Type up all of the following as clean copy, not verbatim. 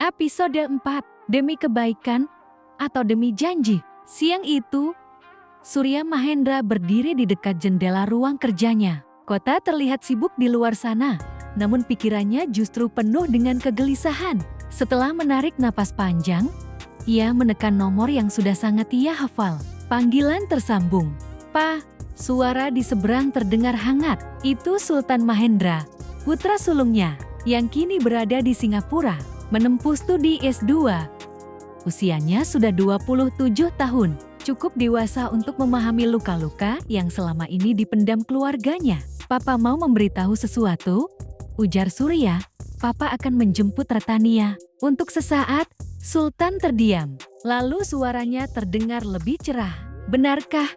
Episode 4, Demi Kebaikan atau Demi Janji. Siang itu, Surya Mahendra berdiri di dekat jendela ruang kerjanya. Kota terlihat sibuk di luar sana, namun pikirannya justru penuh dengan kegelisahan. Setelah menarik napas panjang, ia menekan nomor yang sudah sangat ia hafal. Panggilan tersambung. "Pa!" Suara di seberang terdengar hangat. Itu Sultan Mahendra, putra sulungnya, yang kini berada di Singapura, menempuh studi S2. Usianya sudah 27 tahun, cukup dewasa untuk memahami luka-luka yang selama ini dipendam keluarganya. "Papa mau memberitahu sesuatu," ujar Surya. "Papa akan menjemput Ratania." Untuk sesaat, Sultan terdiam. Lalu suaranya terdengar lebih cerah. "Benarkah,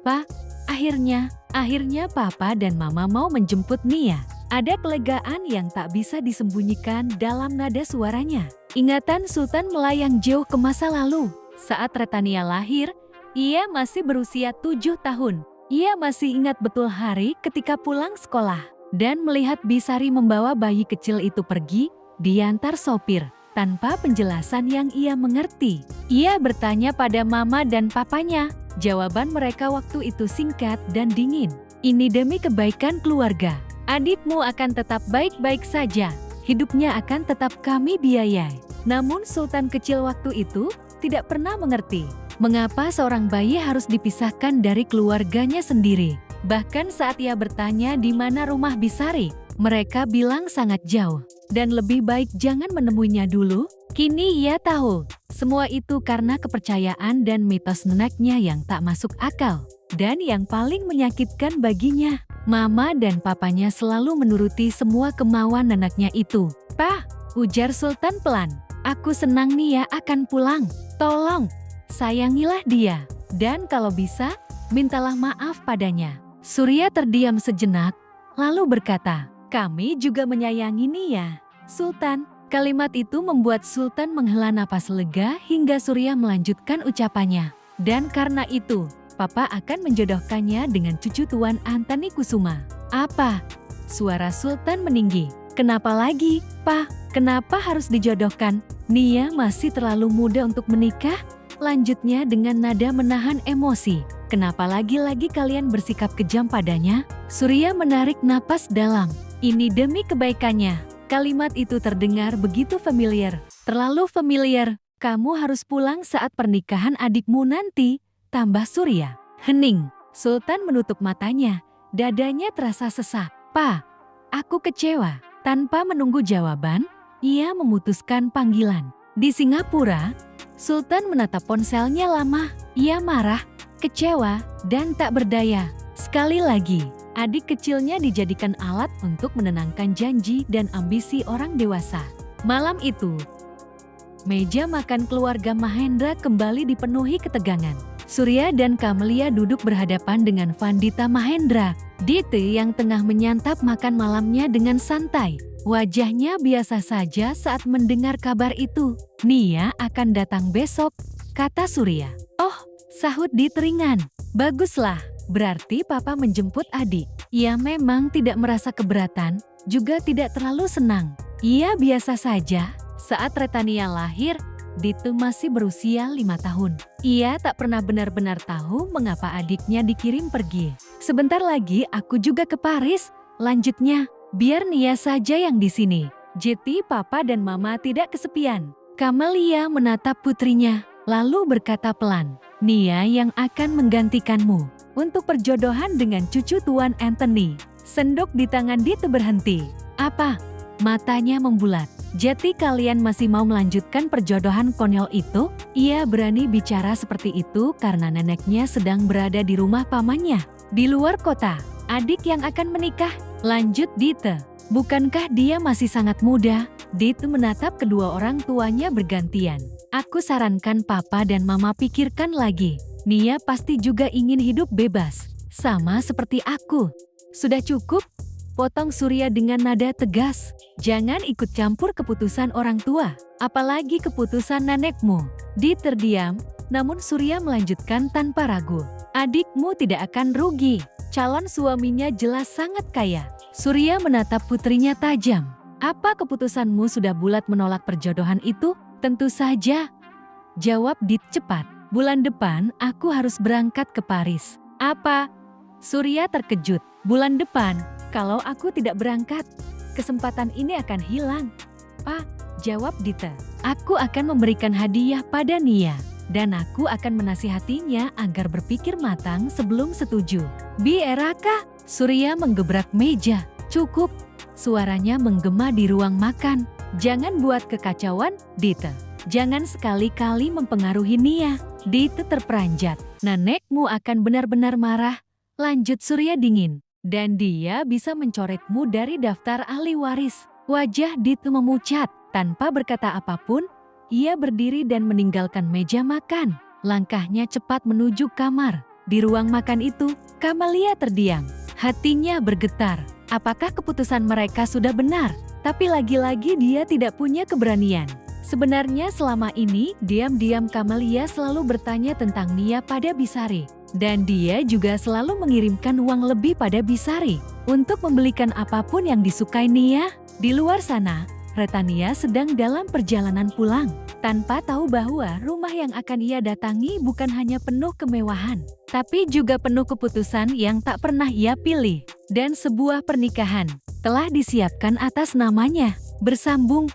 Pa? Akhirnya Papa dan Mama mau menjemput Nia." Ada kelegaan yang tak bisa disembunyikan dalam nada suaranya. Ingatan Sultan melayang jauh ke masa lalu. Saat Ratania lahir, ia masih berusia 7 tahun. Ia masih ingat betul hari ketika pulang sekolah dan melihat Bisari membawa bayi kecil itu pergi diantar sopir tanpa penjelasan yang ia mengerti. Ia bertanya pada Mama dan Papanya. Jawaban mereka waktu itu singkat dan dingin. "Ini demi kebaikan keluarga. Adikmu akan tetap baik-baik saja. Hidupnya akan tetap kami biayai." Namun Sultan kecil waktu itu tidak pernah mengerti mengapa seorang bayi harus dipisahkan dari keluarganya sendiri. Bahkan saat ia bertanya di mana rumah Bisari, mereka bilang sangat jauh dan lebih baik jangan menemuinya dulu. Kini ia tahu, semua itu karena kepercayaan dan mitos neneknya yang tak masuk akal. Dan yang paling menyakitkan baginya, Mama dan Papanya selalu menuruti semua kemauan neneknya itu. "Pa," ujar Sultan pelan, "aku senang Nia akan pulang. Tolong, sayangilah dia. Dan kalau bisa, mintalah maaf padanya." Surya terdiam sejenak, lalu berkata, "Kami juga menyayangi Nia, Sultan." Kalimat itu membuat Sultan menghela napas lega hingga Surya melanjutkan ucapannya. "Dan karena itu, Papa akan menjodohkannya dengan cucu Tuan Antani Kusuma." "Apa?" Suara Sultan meninggi. "Kenapa lagi, Pa? Kenapa harus dijodohkan? Nia masih terlalu muda untuk menikah." Lanjutnya dengan nada menahan emosi. "Kenapa lagi-lagi kalian bersikap kejam padanya?" Surya menarik napas dalam. "Ini demi kebaikannya." Kalimat itu terdengar begitu familiar, terlalu familiar. "Kamu harus pulang saat pernikahan adikmu nanti," tambah Surya. Hening. Sultan menutup matanya, dadanya terasa sesak. "Pa, aku kecewa." Tanpa menunggu jawaban, ia memutuskan panggilan. Di Singapura, Sultan menatap ponselnya lama. Ia marah, kecewa, dan tak berdaya. Sekali lagi, adik kecilnya dijadikan alat untuk menenangkan janji dan ambisi orang dewasa. Malam itu, meja makan keluarga Mahendra kembali dipenuhi ketegangan. Surya dan Kamelia duduk berhadapan dengan Vandita Mahendra, Dite yang tengah menyantap makan malamnya dengan santai. Wajahnya biasa saja saat mendengar kabar itu. "Nia akan datang besok," kata Surya. "Oh," sahut Dite ringan. "Baguslah, berarti Papa menjemput adik." Ia memang tidak merasa keberatan, juga tidak terlalu senang. Ia biasa saja. Saat Ratania lahir, Dite masih berusia 5 tahun. Ia tak pernah benar-benar tahu mengapa adiknya dikirim pergi. "Sebentar lagi aku juga ke Paris," lanjutnya. "Biar Nia saja yang di sini. Jadi Papa dan Mama tidak kesepian." Kamelia menatap putrinya, lalu berkata pelan, "Nia yang akan menggantikanmu untuk perjodohan dengan cucu Tuan Antoni." Sendok di tangan Dite berhenti. "Apa?" Matanya membulat. "Jadi kalian masih mau melanjutkan perjodohan konyol itu?" Ia berani bicara seperti itu karena neneknya sedang berada di rumah pamannya di luar kota. "Adik yang akan menikah," lanjut Dite. "Bukankah dia masih sangat muda?" Dite menatap kedua orang tuanya bergantian. "Aku sarankan Papa dan Mama pikirkan lagi. Nia pasti juga ingin hidup bebas, sama seperti aku." "Sudah cukup," potong Surya dengan nada tegas. "Jangan ikut campur keputusan orang tua, apalagi keputusan nenekmu." Dite terdiam, namun Surya melanjutkan tanpa ragu. "Adikmu tidak akan rugi. Calon suaminya jelas sangat kaya." Surya menatap putrinya tajam. Apa keputusanmu sudah bulat menolak perjodohan itu? Tentu saja. Jawab Dit cepat. Bulan depan aku harus berangkat ke Paris. Apa? Surya terkejut. Bulan depan, kalau aku tidak berangkat, kesempatan ini akan hilang. Pak, jawab Dita. Aku akan memberikan hadiah pada Nia. Dan aku akan menasihatinya agar berpikir matang sebelum setuju. Bi Eraka, Surya menggebrak meja. Cukup, suaranya menggema di ruang makan. Jangan buat kekacauan, Dita. Jangan sekali-kali mempengaruhi Nia. Dita terperanjat. Nenekmu akan benar-benar marah. Lanjut Surya dingin. Dan dia bisa mencoretmu dari daftar ahli waris. Wajah Dita memucat. Tanpa berkata apapun, ia berdiri dan meninggalkan meja makan. Langkahnya cepat menuju kamar. Di ruang makan itu, Kamalia terdiam. Hatinya bergetar. Apakah keputusan mereka sudah benar? Tapi lagi-lagi dia tidak punya keberanian. Sebenarnya selama ini, diam-diam Kamalia selalu bertanya tentang Nia pada Bisari. Dan dia juga selalu mengirimkan uang lebih pada Bisari untuk membelikan apapun yang disukai Nia. Di luar sana, Retania sedang dalam perjalanan pulang, tanpa tahu bahwa rumah yang akan ia datangi bukan hanya penuh kemewahan, tapi juga penuh keputusan yang tak pernah ia pilih. Dan sebuah pernikahan telah disiapkan atas namanya. Bersambung